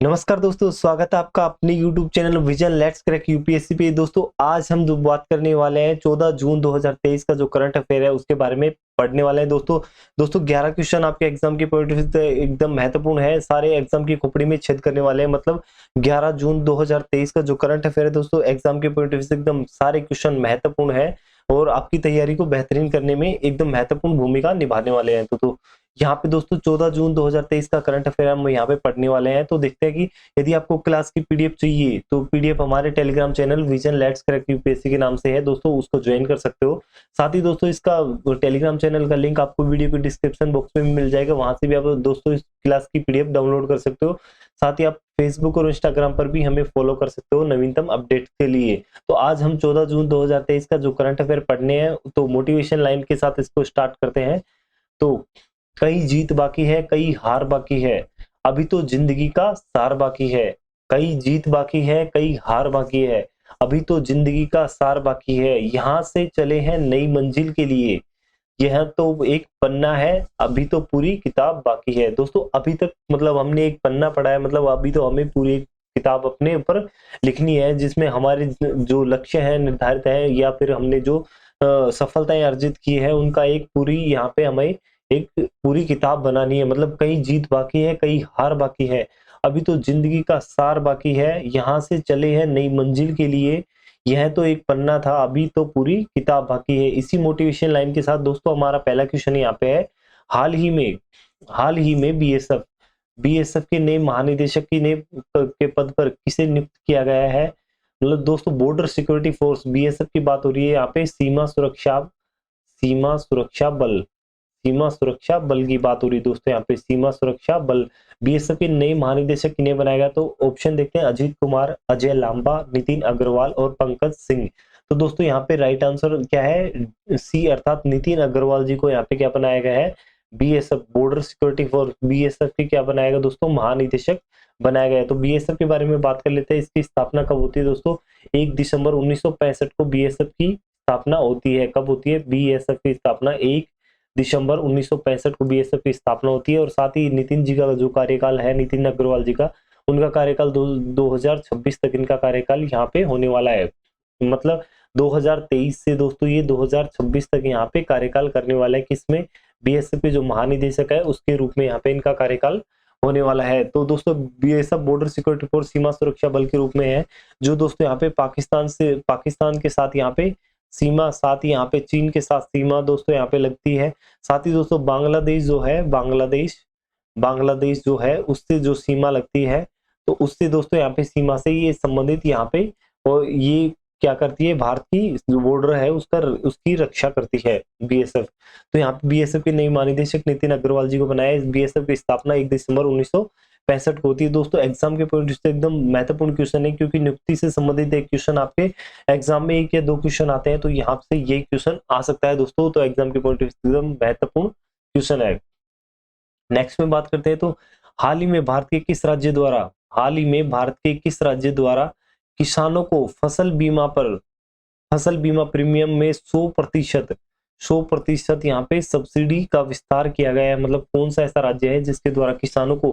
नमस्कार दोस्तों, स्वागत है आपका अपने YouTube channel vision let's crack UPSC पे। दोस्तों आज हम जो बात करने वाले हैं 14 जून 2023 का जो करंट अफेयर है उसके बारे में पढ़ने वाले हैं। दोस्तों 11 क्वेश्चन आपके एग्जाम के पॉइंट ऑफ व्यू से एकदम महत्वपूर्ण है, सारे एग्जाम की खोपड़ी में छेद करने वाले हैं। मतलब 11 जून 2023 का जो करंट अफेयर है दोस्तों, एग्जाम के पॉइंट ऑफ व्यू से एकदम सारे क्वेश्चन महत्वपूर्ण है और आपकी तैयारी को बेहतरीन करने में एकदम महत्वपूर्ण भूमिका निभाने वाले हैं। तो यहाँ पे दोस्तों 14 जून 2023 का करंट अफेयर हम यहाँ पे पढ़ने वाले हैं। तो देखते हैं कि यदि आपको क्लास की पीडीएफ चाहिए तो पीडीएफ हमारे Telegram channel vision let's crack UPSC के नाम से है दोस्तों, उसको ज्वाइन कर सकते हो। साथ ही दोस्तों इसका टेलीग्राम चैनल का लिंक आपको वीडियो के डिस्क्रिप्शन बॉक्स में भी मिल जाएगा, वहां से भी आप दोस्तों इस क्लास की पीडीएफ डाउनलोड कर सकते हो। साथ ही आप फेसबुक और इंस्टाग्राम पर भी हमें फॉलो कर सकते हो नवीनतम अपडेट के लिए। तो आज हम 14 जून 2023 का जो करंट अफेयर पढ़ने हैं तो मोटिवेशन लाइन के साथ इसको स्टार्ट करते हैं। तो कई जीत बाकी है, कई हार बाकी है, अभी तो जिंदगी का सार बाकी है। कई जीत बाकी है, कई हार बाकी है, अभी तो जिंदगी का सार बाकी है। यहाँ से चले हैं नई मंजिल के लिए, यह तो एक पन्ना है, अभी तो पूरी किताब बाकी है। दोस्तों अभी तक मतलब हमने एक पन्ना पढ़ा है, मतलब अभी तो हमें पूरी एक किताब अपने ऊपर लिखनी है जिसमें हमारे जो लक्ष्य है निर्धारित है या फिर हमने जो सफलताएं अर्जित की है उनका एक पूरी यहाँ पे हमें एक पूरी किताब बनानी है। मतलब कई जीत बाकी है, कई हार बाकी है, अभी तो जिंदगी का सार बाकी है। यहाँ से चले हैं नई मंजिल के लिए, यह तो एक पन्ना था, अभी तो पूरी किताब बाकी है। इसी मोटिवेशन लाइन के साथ दोस्तों हमारा पहला क्वेश्चन यहाँ पे है। हाल ही में बीएसएफ के नए महानिदेशक की नए के पद पर किसे नियुक्त किया गया है। मतलब दोस्तों बॉर्डर सिक्योरिटी फोर्स बीएसएफ की बात हो रही है यहाँ पे। सीमा सुरक्षा बल की बात हो रही है दोस्तों, यहाँ पे सीमा सुरक्षा बल बीएसएफ के नए महानिदेशक किन्हें बनाया गया। तो ऑप्शन देखते हैं, अजीत कुमार, अजय लांबा, नितिन अग्रवाल और पंकज सिंह। तो दोस्तों यहाँ पे राइट आंसर क्या है, सी अर्थात नितिन अग्रवाल जी को यहाँ पे क्या बनाया गया है, BSF border security force BSF के क्या बनाया गया दोस्तों, महानिदेशक बनाया गया है। तो बीएसएफ के बारे में बात कर लेते हैं। इसकी स्थापना कब होती है दोस्तों, 1 दिसंबर 1965 को बीएसएफ की स्थापना होती है। कब होती है, बीएसएफ की स्थापना 1 दिसंबर 1965 को बीएसएफ की स्थापना होती है। और साथ ही नितिन जी का जो कार्यकाल है, नितिन अग्रवाल जी का, उनका कार्यकाल 2026 तक इनका कार्यकाल यहाँ पे होने वाला है। मतलब 2023 से दोस्तों ये 2026 तक यहाँ पे कार्यकाल करने वाला है। किसमें, बीएसएफ के जो महानिदेशक है उसके रूप में यहाँ पे इनका कार्यकाल होने वाला है। तो दोस्तों बीएसएफ बॉर्डर सिक्योरिटी फोर्स सीमा सुरक्षा बल के रूप में है, जो दोस्तों यहाँ पे पाकिस्तान के साथ यहाँ पे सीमा, साथ ही यहाँ पे चीन के साथ सीमा दोस्तों यहाँ पे लगती है। साथ ही दोस्तों बांग्लादेश जो है, बांग्लादेश जो है उससे जो सीमा लगती है, तो उससे दोस्तों यहाँ पे सीमा से ये संबंधित यहाँ पे, और ये क्या करती है, भारत की जो बॉर्डर है उसकी रक्षा करती है बीएसएफ। तो यहाँ पे बीएसएफ के नए महानिदेशक नितिन अग्रवाल जी को बनाया। बीएसएफ की स्थापना 1 दिसंबर 1965 को होती है। दोस्तों एग्जाम के पॉइंट से एकदम महत्वपूर्ण क्वेश्चन है, क्योंकि नियुक्ति से संबंधित एक क्वेश्चन आपके एग्जाम में 1 या 2 क्वेश्चन आते हैं, तो यहाँ से ये क्वेश्चन आ सकता है दोस्तों। तो एग्जाम के पॉइंट से एकदम महत्वपूर्ण क्वेश्चन है। नेक्स्ट में बात करते हैं। तो हाल ही में भारत के किस राज्य द्वारा किसानों को फसल बीमा प्रीमियम में 100% यहाँ पे सब्सिडी का विस्तार किया गया है। मतलब कौन सा ऐसा राज्य है जिसके द्वारा किसानों को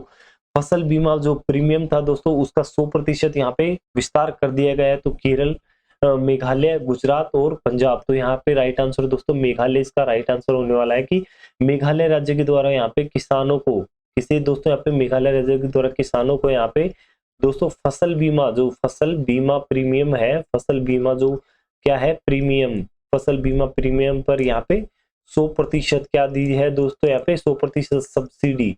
फसल बीमा जो प्रीमियम था दोस्तों उसका 100% यहाँ पे विस्तार कर दिया गया है। तो केरल, मेघालय, गुजरात और पंजाब। तो यहाँ पे राइट आंसर दोस्तों मेघालय इसका राइट आंसर होने वाला है, कि मेघालय राज्य के द्वारा यहाँ पे किसानों को, किसे दोस्तों यहाँ पे मेघालय राज्य के द्वारा किसानों को यहाँ पे दोस्तों फसल बीमा प्रीमियम है, फसल बीमा जो क्या है प्रीमियम, फसल बीमा प्रीमियम पर यहाँ पे 100% क्या दी है दोस्तों, यहाँ पे 100%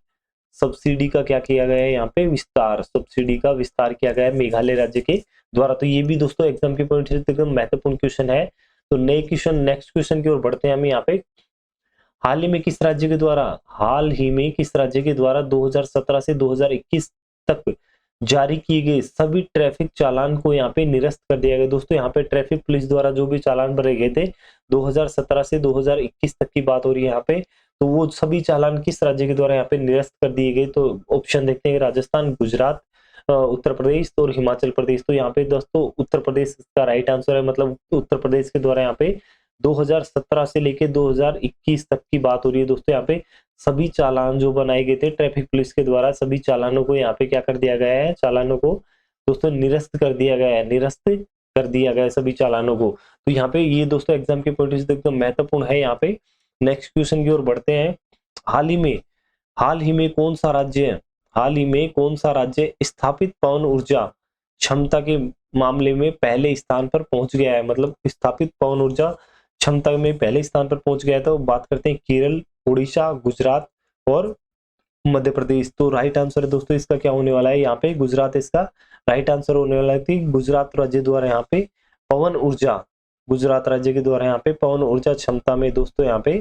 सब्सिडी का क्या किया गया है, यहाँ पे सब्सिडी का विस्तार किया गया है मेघालय राज्य के द्वारा। तो ये भी दोस्तों एग्जाम के पॉइंट से एकदम महत्वपूर्ण क्वेश्चन है। तो नेक्स्ट क्वेश्चन की ओर बढ़ते हैं हम। यहाँ पे हाल ही में किस राज्य के द्वारा 2017 से 2021 तक जारी किए गए सभी ट्रैफिक चालान को यहाँ पे निरस्त कर दिया गया। दोस्तों यहाँ पे ट्रैफिक पुलिस द्वारा जो भी चालान भरे गए थे 2017 से 2021 तक की बात हो रही है यहाँ पे, तो वो सभी चालान किस राज्य के द्वारा यहाँ पे निरस्त कर दिए गए। तो ऑप्शन देखते हैं, राजस्थान, गुजरात, उत्तर प्रदेश और हिमाचल प्रदेश। तो यहाँ पे दोस्तों उत्तर प्रदेश का राइट आंसर है। मतलब उत्तर प्रदेश के द्वारा यहाँ पे 2017 से लेके 2021 तक की बात हो रही है दोस्तों। यहाँ पे सभी चालान जो बनाए गए थे ट्रैफिक पुलिस के द्वारा, सभी चालानों को यहाँ पे क्या कर दिया गया है, चालानों को दोस्तों निरस्त कर दिया गया है, निरस्त कर दिया गया है सभी चालानों को। तो यहाँ पे ये दोस्तों एग्जाम के पॉइंट से एकदम महत्वपूर्ण है। यहाँ पे नेक्स्ट क्वेश्चन की ओर बढ़ते हैं। हाल ही में कौन सा राज्य हाल ही में कौन सा राज्य स्थापित पवन ऊर्जा क्षमता के मामले में पहले स्थान पर पहुंच गया है, मतलब स्थापित पवन ऊर्जा क्षमता में पहले स्थान पर पहुंच गया है। तो बात करते हैं केरल, उड़ीसा, गुजरात और मध्य प्रदेश। तो राइट आंसर है दोस्तों इसका क्या होने वाला है, यहाँ पे गुजरात इसका राइट आंसर होने वाला है। गुजरात राज्य द्वारा यहाँ पे पवन ऊर्जा, गुजरात राज्य के द्वारा यहाँ पे पवन ऊर्जा क्षमता में दोस्तों, यहाँ पे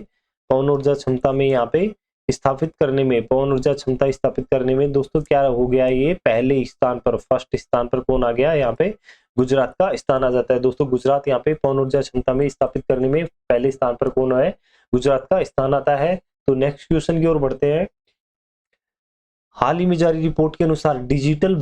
पवन ऊर्जा क्षमता में यहाँ पे स्थापित करने में, पवन ऊर्जा क्षमता स्थापित करने में दोस्तों क्या हो गया, ये पहले स्थान पर, फर्स्ट स्थान पर कौन आ गया, यहाँ पे गुजरात का स्थान आ जाता है दोस्तों। गुजरात यहाँ पे पवन ऊर्जा क्षमता में स्थापित करने में पहले स्थान पर कौन है, गुजरात का स्थान आता है। तो नेक्स्ट क्वेश्चन की ओर बढ़ते हैं। हाल ही में जारी रिपोर्ट के अनुसार डिजिटल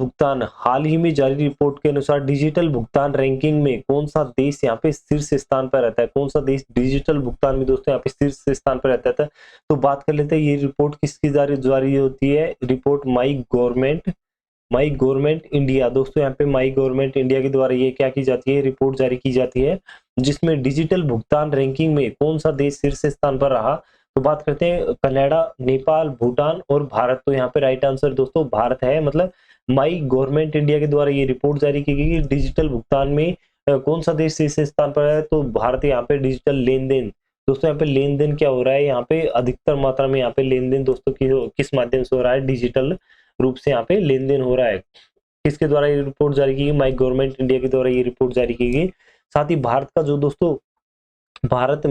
भुगतान रैंकिंग में कौन सा देश यहाँ पे शीर्ष स्थान पर रहता है, कौन सा देश डिजिटल भुगतान में दोस्तों यहाँ पे शीर्ष स्थान पर रहता है। तो बात कर लेते हैं ये रिपोर्ट किसकी जारी होती है, रिपोर्ट माई गवर्नमेंट इंडिया दोस्तों। यहाँ पे माई गवर्नमेंट इंडिया के द्वारा ये क्या की जाती है, रिपोर्ट जारी की जाती है, जिसमें डिजिटल भुगतान रैंकिंग में कौन सा देश शीर्ष स्थान पर रहा। तो बात करते हैं कनाडा, नेपाल, भूटान और भारत। तो यहाँ पे राइट आंसर दोस्तों भारत है, मतलब माई गवर्नमेंट इंडिया के द्वारा ये रिपोर्ट जारी की गई डिजिटल भुगतान में कौन सा देश शीर्ष स्थान पर है, तो भारत। यहाँ पे डिजिटल लेन देन दोस्तों, यहाँ पे लेन देन क्या हो रहा है, यहाँ पे अधिकतर मात्रा में यहाँ पे लेन देन दोस्तों किस माध्यम से हो रहा है, डिजिटल रूप से यहाँ पे लेन देन हो रहा है। किसके द्वारा ये रिपोर्ट जारी की गई, माई गवर्नमेंट इंडिया के द्वारा ये रिपोर्ट जारी की गई। साथ ही भारत का जो दोस्तों भारत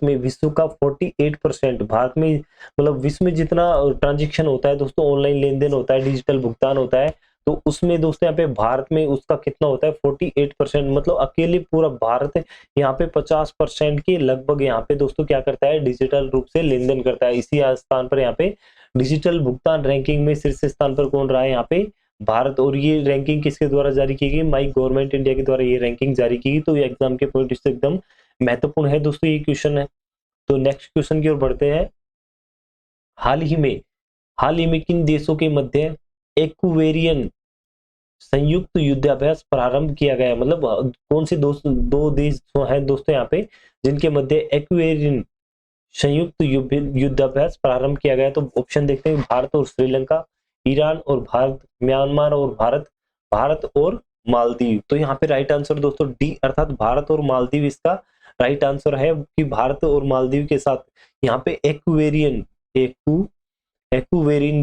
में विश्व का 48%, भारत में मतलब विश्व में जितना ट्रांजैक्शन होता है दोस्तों, ऑनलाइन लेन देन होता है, डिजिटल भुगतान होता है, तो उसमें दोस्तों यहाँ पे भारत में उसका कितना होता है 48%, मतलब अकेले पूरा भारत यहाँ पे 50% के लगभग यहाँ पे दोस्तों क्या करता है, डिजिटल रूप से लेन देन करता है। इसी स्थान पर यहाँ पे डिजिटल भुगतान रैंकिंग में शीर्ष स्थान पर कौन रहा है, यहाँ पे भारत। और ये रैंकिंग किसके द्वारा जारी की गई, माई गवर्नमेंट इंडिया के द्वारा ये रैंकिंग जारी की गई। तो ये एग्जाम के पॉइंट से एकदम महत्वपूर्ण है दोस्तों ये क्वेश्चन है। तो नेक्स्ट क्वेश्चन की ओर बढ़ते हैं। हाल ही में किन देशों के मध्य एक्वेरियन संयुक्त युद्धाभ्यास प्रारंभ किया गया है, मतलब कौन से दो देश हैं दोस्तों यहाँ पे जिनके मध्य एक्वेरियन संयुक्त युद्धाभ्यास प्रारंभ किया गया। तो ऑप्शन देखते हैं, भारत और श्रीलंका, ईरान और भारत, म्यांमार और भारत और मालदीव। तो यहाँ पे राइट आंसर दोस्तों डी अर्थात भारत और मालदीव इसका राइट आंसर है, कि भारत और मालदीव के साथ यहाँ पे एक्वेरियन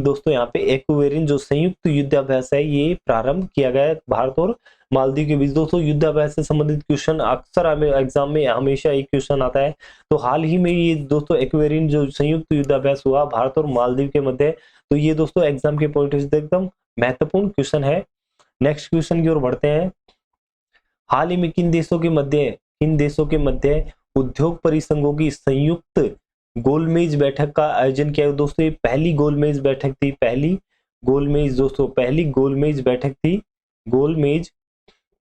दोस्तों, यहाँ पे एक्वेरियन जो संयुक्त युद्धाभ्यास है ये प्रारंभ किया गया है भारत और मालदीव के बीच। दोस्तों युद्धाभ्यास से संबंधित क्वेश्चन अक्सर एग्जाम में हमेशा एक क्वेश्चन आता है। तो हाल ही में ये दोस्तों एक्वेरियन जो संयुक्त युद्धाभ्यास हुआ भारत और मालदीव के मध्य, तो ये दोस्तों एग्जाम के पॉइंट से एकदम महत्वपूर्ण क्वेश्चन है। नेक्स्ट क्वेश्चन की ओर बढ़ते हैं। हाल ही में किन देशों के मध्य उद्योग परिसंघों की संयुक्त गोलमेज बैठक का आयोजन किया दोस्तों। ये पहली गोलमेज बैठक थी, पहली गोलमेज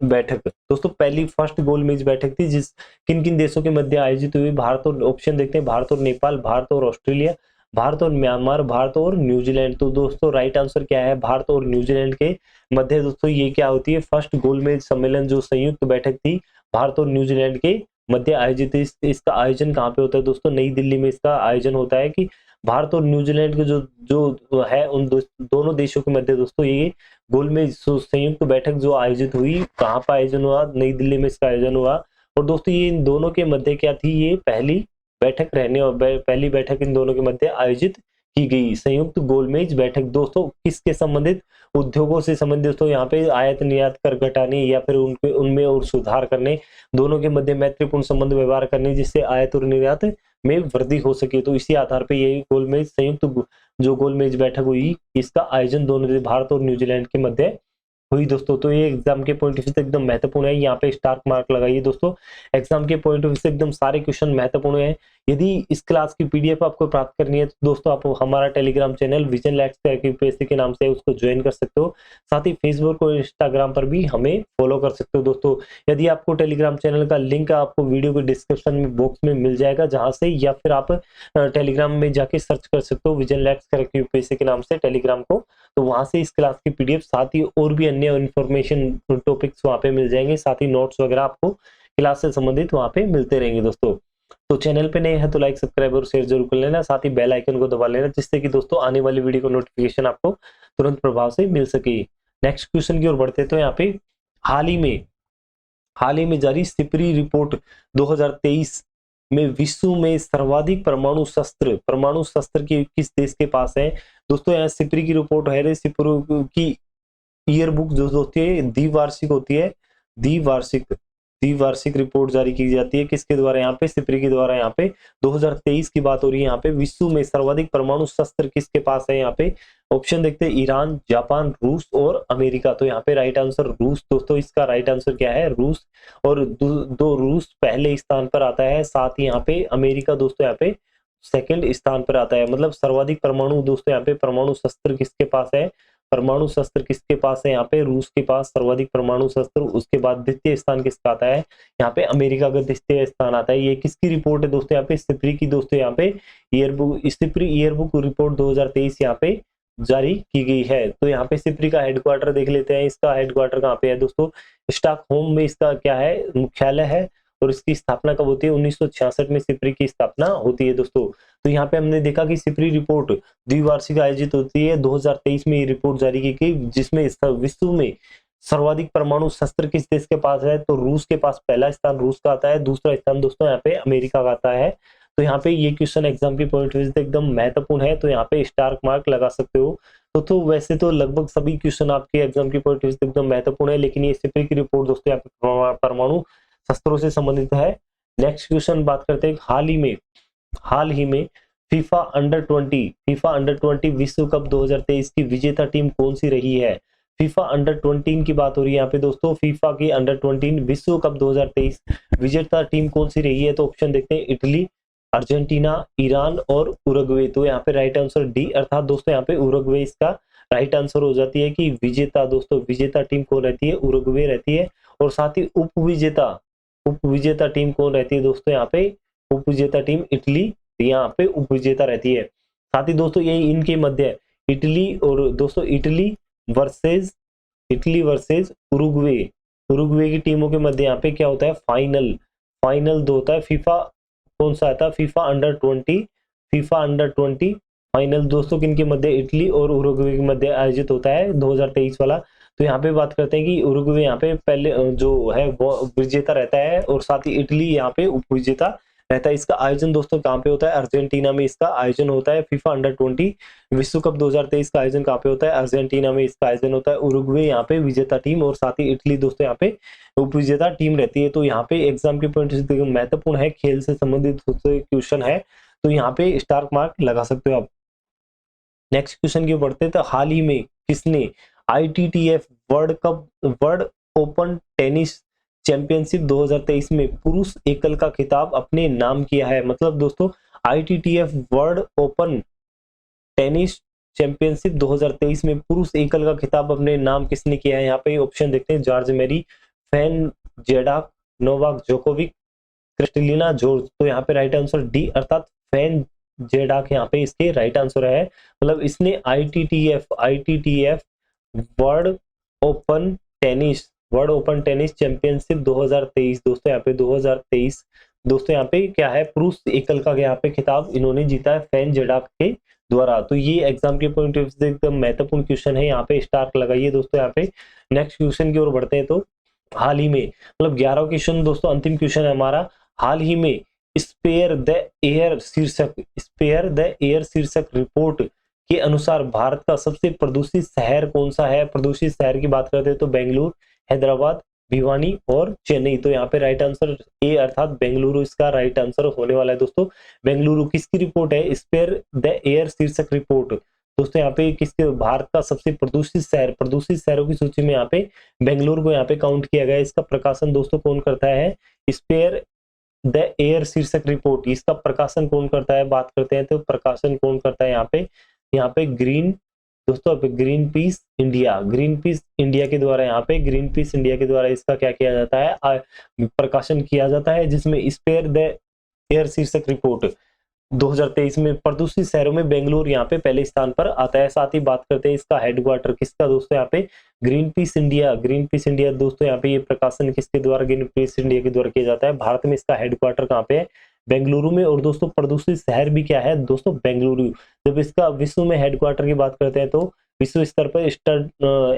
बैठक दोस्तों पहली फर्स्ट गोलमेज बैठक थी जिस किन देशों के मध्य आयोजित हुई। भारत और ऑप्शन देखते हैं, भारत और नेपाल, भारत और ऑस्ट्रेलिया, भारत और म्यांमार, भारत और न्यूजीलैंड। तो दोस्तों राइट आंसर क्या है, भारत और न्यूजीलैंड के मध्य दोस्तों ये क्या होती है, फर्स्ट गोलमेज सम्मेलन जो संयुक्त बैठक थी भारत और न्यूजीलैंड के मध्य आयोजित। इसका आयोजन कहाँ पे होता है दोस्तों, नई दिल्ली में इसका आयोजन होता है। कि भारत और न्यूजीलैंड के जो है उन दोनों देशों के मध्य दोस्तों ये गोलमेज संयुक्त बैठक जो आयोजित हुई, कहाँ पर आयोजन हुआ, नई दिल्ली में इसका आयोजन हुआ। और दोस्तों ये इन दोनों के मध्य क्या थी, ये पहली बैठक इन दोनों के मध्य आयोजित की गई संयुक्त गोलमेज बैठक। दोस्तों किसके संबंधित, उद्योगों से संबंधित दोस्तों, यहाँ पे आयात निर्यात कर घटाने या फिर उनमें और सुधार करने, दोनों के मध्य मैत्रीपूर्ण संबंध व्यवहार करने जिससे आयात और निर्यात में वृद्धि हो सके। तो इसी आधार पर ये गोलमेज संयुक्त जो गोलमेज बैठक हुई इसका आयोजन दोनों भारत और न्यूजीलैंड के मध्य हुई दोस्तों, तो ये एग्जाम के पॉइंट ऑफ व्यू से एकदम महत्वपूर्ण है। यहाँ पे स्टार मार्क लगाइए दोस्तों, एग्जाम के पॉइंट ऑफ व्यू से एकदम सारे क्वेश्चन महत्वपूर्ण है। यदि इस क्लास की पीडीएफ आपको प्राप्त करनी है तो दोस्तों आप हमारा Telegram channel vision let's crack UPSC के नाम से उसको ज्वाइन कर सकते हो। साथ ही फेसबुक और इंस्टाग्राम पर भी हमें फॉलो कर सकते हो दोस्तों। यदि आपको टेलीग्राम चैनल का लिंक आपको वीडियो के डिस्क्रिप्शन में बॉक्स में मिल जाएगा, जहां से, या फिर आप टेलीग्राम में जाके सर्च कर सकते हो विजन लैट्स क्रैक यूपीएससी के नाम से टेलीग्राम को, तो वहां से इस क्लास की पीडीएफ साथ ही और भी अन्य इन्फॉर्मेशन टॉपिक्स वहां पे मिल जाएंगे। साथ ही नोट्स वगैरह आपको क्लास से संबंधित वहां पे मिलते रहेंगे दोस्तों। तो चैनल पे नए हैं तो लाइक, सब्सक्राइब और शेयर जरूर कर लेना। साथ ही बेल आइकन को दबा लेना, जिससे कि दोस्तों आने वाली वीडियो का नोटिफिकेशन आपको तुरंत प्रभाव से मिल सके। नेक्स्ट क्वेश्चन की ओर बढ़ते तो यहाँ पे हाल ही में जारी सिपरी रिपोर्ट 2023 में विश्व में सर्वाधिक परमाणु शस्त्र की किस देश के पास है दोस्तों। यहाँ सिपरी की रिपोर्ट है, सिपरी की ईयर बुक जो होती है द्विवार्षिक होती है, द्विवार्षिक रिपोर्ट जारी की जाती है किसके द्वारा, यहाँ पे सिपरी के द्वारा। यहाँ पे 2023 की बात हो रही है। यहाँ पे विश्व में सर्वाधिक परमाणु शस्त्र किसके पास है, यहाँ पे ऑप्शन देखते हैं ईरान, जापान, रूस और अमेरिका। तो यहाँ पे राइट आंसर रूस दोस्तों, इसका राइट आंसर क्या है रूस। और दो रूस पहले स्थान पर आता है, साथ ही यहाँ पे अमेरिका दोस्तों यहाँ पे सेकंड स्थान पर आता है। मतलब सर्वाधिक परमाणु दोस्तों यहाँ पे परमाणु शस्त्र किसके पास है, परमाणु शस्त्र किसके पास है, यहाँ पे रूस के पास सर्वाधिक परमाणु शस्त्र। उसके बाद द्वितीय स्थान किसका आता है, यहाँ पे अमेरिका का द्वितीय स्थान आता है। ये किसकी रिपोर्ट है दोस्तों, यहाँ पे सिपरी की दोस्तों, यहाँ पे सिपरी ईयरबुक रिपोर्ट 2023 यहाँ पे जारी की गई है। तो यहाँ पे सिपरी का हेडक्वार्टर देख लेते हैं। इसका हेडक्वार्टर कहाँ पे है दोस्तों, स्टॉकहोम में इसका क्या है, मुख्यालय है। और इसकी स्थापना कब होती है, 1966 में सिपरी की स्थापना होती है दोस्तों। तो यहाँ पे हमने देखा कि सिपरी रिपोर्ट द्विवार्षिक आयोजित होती है। 2023 में ये रिपोर्ट जारी की गई, जिसमें विश्व में सर्वाधिक परमाणु शस्त्र किस देश के पास है, तो रूस के पास पहला स्थान रूस का आता है, दूसरा स्थान दोस्तों यहाँ पे अमेरिका का आता है। तो यहाँ पे ये क्वेश्चन एग्जाम की पॉइंट से एकदम महत्वपूर्ण है, तो यहाँ पे स्टार मार्क लगा सकते हो। तो वैसे तो लगभग सभी क्वेश्चन आपके एग्जाम की पॉइंट से एकदम महत्वपूर्ण है, लेकिन ये सिपरी की रिपोर्ट दोस्तों यहाँ पे परमाणु शस्त्रों से संबंधित है। नेक्स्ट क्वेश्चन बात करते हैं, हाल ही में फीफा अंडर 20 विश्व कप 2023 की विजेता टीम कौन सी रही है। फीफा अंडर 20 की बात हो रही है यहाँ पे दोस्तों, फीफा की अंडर 20 विश्व कप 2023 विजेता टीम कौन सी रही है। तो ऑप्शन देखते हैं इटली, अर्जेंटीना, ईरान और उरुग्वे। तो यहाँ पे राइट आंसर डी, अर्थात दोस्तों यहाँ पे उरुग्वे इसका राइट आंसर हो जाती है कि विजेता टीम कौन रहती है, उरुग्वे रहती है। और साथ ही उपविजेता टीम कौन रहती है दोस्तों, यहाँ पे उपविजेता टीम इटली यहाँ पे उपविजेता रहती है। साथ ही दोस्तों ये इनके मध्य इटली और दोस्तों इटली वर्सेस उरुग्वे की टीमों के मध्य यहाँ पे क्या होता है, फाइनल दो होता है। फीफा कौन सा आता है, फीफा अंडर 20 फाइनल दोस्तों किनके मध्य, इटली और उरुग्वे के मध्य आयोजित होता है 2023 वाला। तो यहाँ पे बात करते हैं कि उरुग्वे यहाँ पे पहले जो है वो विजेता रहता है, और साथ ही इटली यहाँ पे उपविजेता रहता है। इसका आयोजन दोस्तों कहाँ पे होता है, अर्जेंटीना में इसका आयोजन होता है। फीफा अंडर 20 विश्व कप 2023 का आयोजन कहाँ पे होता है, अर्जेंटीना में इसका आयोजन होता है। उरुग्वे यहाँ पे विजेता टीम, और साथ ही इटली दोस्तों यहाँ पे उपविजेता टीम रहती है। तो यहाँ पे एग्जाम के पॉइंट से महत्वपूर्ण है, खेल से संबंधित क्वेश्चन है, तो यहाँ पे स्टार मार्क लगा सकते हो आप। नेक्स्ट क्वेश्चन की बढ़ते हैं, तो हाल ही में किसने ITTF world open tennis championship 2023 में पुरुष एकल का खिताब अपने नाम किया है। मतलब दोस्तों ITTF world open tennis championship 2023 में पुरुष एकल का खिताब अपने नाम किसने किया है। यहाँ पे ऑप्शन देखते हैं, जॉर्ज मेरी, फैन जेडाक, नोवाक जोकोविक, क्रिस्टलिना जॉर्ज। तो यहाँ पे राइट आंसर डी, अर्थात फैन जेडाक यहाँ पे इसके राइट आंसर है। मतलब इसने ITTF world open tennis championship 2023 दोस्तों यहाँ पे 2023 दोस्तों यहाँ पे क्या है, पुरुष एकल का यहाँ पे खिताब इन्होंने जीता है फैन जेडाक के द्वारा। तो ये एग्जाम के पॉइंट ऑफ व्यू से एकदम महत्वपूर्ण क्वेश्चन है, यहाँ पे स्टार लगाइए दोस्तों। यहाँ पे नेक्स्ट क्वेश्चन की ओर बढ़ते हैं, तो हाल ही में मतलब 11 क्वेश्चन दोस्तों, अंतिम क्वेश्चन है हमारा। हाल ही में स्पेयर द एयर शीर्षक रिपोर्ट के अनुसार भारत का सबसे प्रदूषित शहर कौन सा है। प्रदूषित शहर की बात करते हैं तो बेंगलुरु, हैदराबाद, भिवानी और चेन्नई। तो यहाँ पे राइट आंसर ए, अर्थात बेंगलुरु इसका राइट आंसर होने वाला है दोस्तों। बेंगलुरु किसकी रिपोर्ट है, स्पेयर द एयर शीर्षक रिपोर्ट दोस्तों यहाँ पे किसके भारत का सबसे प्रदूषित शहरों की सूची में यहाँ पे बेंगलुरु को यहाँ पे काउंट किया गया है। इसका प्रकाशन दोस्तों कौन करता है? स्पेयर द एयर शीर्षक रिपोर्ट, इसका प्रकाशन कौन करता है? बात करते हैं तो प्रकाशन कौन करता है यहाँ पे ग्रीन, दोस्तों green peas India, green peas India के द्वारा यहाँ पे ग्रीन पीस इंडिया के द्वारा इसका क्या किया जाता है? प्रकाशन किया जाता है, जिसमें स्पेयर द एयर शीर्षक रिपोर्ट 2023 में प्रदूषित शहरों में बेंगलुरु यहाँ पे पहले स्थान पर आता है। साथ ही बात करते हैं इसका हेडक्वार्टर किसका दोस्तों? यहाँ पे green peas India, green peas India दोस्तों यहाँ पे ये प्रकाशन किसके द्वारा? ग्रीन पीस इंडिया के द्वारा किया जाता है। भारत में इसका हेडक्वार्टर कहाँ पे है? बेंगलुरु में। और दोस्तों प्रदूषित शहर भी क्या है दोस्तों? बेंगलुरु। जब इसका विश्व में हेडक्वार्टर की बात करते हैं तो विश्व स्तर पर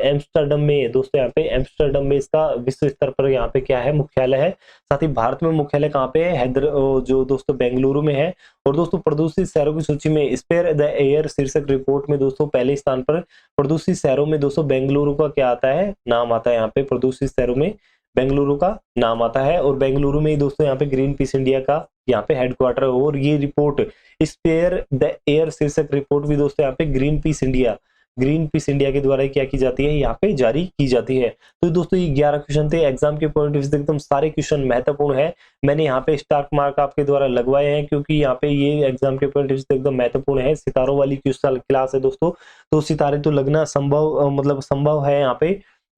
एम्स्टर्डम में दोस्तों यहाँ पे एम्स्टर्डम में इसका विश्व स्तर पर यहाँ पे क्या है? मुख्यालय है। साथ ही भारत में मुख्यालय कहाँ पे है? जो दोस्तों बेंगलुरु में है। और दोस्तों प्रदूषित शहरों की सूची में स्पेयर द एयर शीर्षक रिपोर्ट में दोस्तों पहले स्थान पर प्रदूषित शहरों में दोस्तों बेंगलुरु का क्या आता है? नाम आता है। यहाँ पे प्रदूषित शहरों में बेंगलुरु का नाम आता है। और बेंगलुरु में ही दोस्तों यहाँ पे ग्रीन पीस इंडिया का यहाँ पे हेडक्वार्टर है। और ये रिपोर्ट स्पेयर द एयर शीर्षक रिपोर्ट भी दोस्तों यहाँ पे ग्रीन पीस इंडिया के द्वारा क्या की जाती है? यहाँ पे जारी की जाती है। तो दोस्तों ये 11 क्वेश्चन थे। एग्जाम के पॉइंट ऑफ व्यू से एकदम सारे क्वेश्चन महत्वपूर्ण है। मैंने यहाँ पे स्टार मार्क आपके द्वारा लगवाए हैं, क्योंकि यहाँ पे ये एग्जाम के पॉइंट ऑफ व्यू से एकदम महत्वपूर्ण है। सितारों वाली क्लास है दोस्तों, तो सितारे तो लगना संभव है यहाँ पे।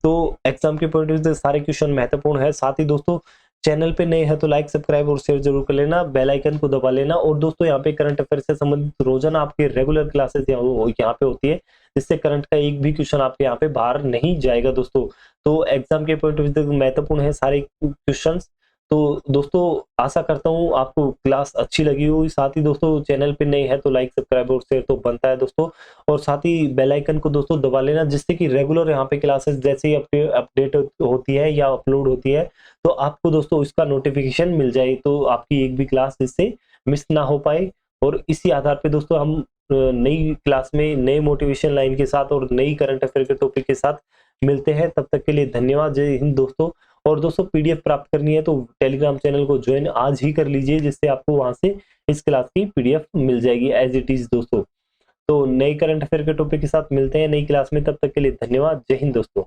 तो एग्जाम के पॉइंट ऑफ व्यू से सारे क्वेश्चन महत्वपूर्ण है। साथ ही दोस्तों चैनल पे नए हैं तो लाइक, सब्सक्राइब और शेयर जरूर कर लेना, बेल आइकन को दबा लेना। और दोस्तों यहाँ पे करंट अफेयर से संबंधित रोजाना आपके रेगुलर क्लासेस यहाँ पे होती है, जिससे करंट का एक भी क्वेश्चन आपके यहाँ पे बाहर नहीं जाएगा दोस्तों। तो एग्जाम के पॉइंट ऑफ व्यू महत्वपूर्ण है सारे क्वेश्चंस। तो दोस्तों आशा करता हूँ आपको क्लास अच्छी लगी होगी। साथ ही दोस्तों चैनल पे नए हैं तो लाइक, सब्सक्राइब और शेयर तो बनता है दोस्तों। और साथ ही बेल आइकन को दोस्तों दबा लेना, जिससे कि रेगुलर यहाँ पे क्लासेस जैसे ही अपडेट होती है या अपलोड होती है तो आपको दोस्तों इसका नोटिफिकेशन मिल जाए, तो आपकी एक भी क्लास इससे मिस ना हो पाए। और इसी आधार पे दोस्तों हम नई क्लास में नए मोटिवेशन लाइन के साथ और नई करंट अफेयर के टॉपिक के साथ मिलते हैं। तब तक के लिए धन्यवाद। जय हिंद दोस्तों। और दोस्तों पीडीएफ प्राप्त करनी है तो टेलीग्राम चैनल को ज्वाइन आज ही कर लीजिए, जिससे आपको वहां से इस क्लास की पीडीएफ मिल जाएगी एज इट इज दोस्तों। तो नई करंट अफेयर के टॉपिक के साथ मिलते हैं नई क्लास में। तब तक के लिए धन्यवाद। जय हिंद दोस्तों।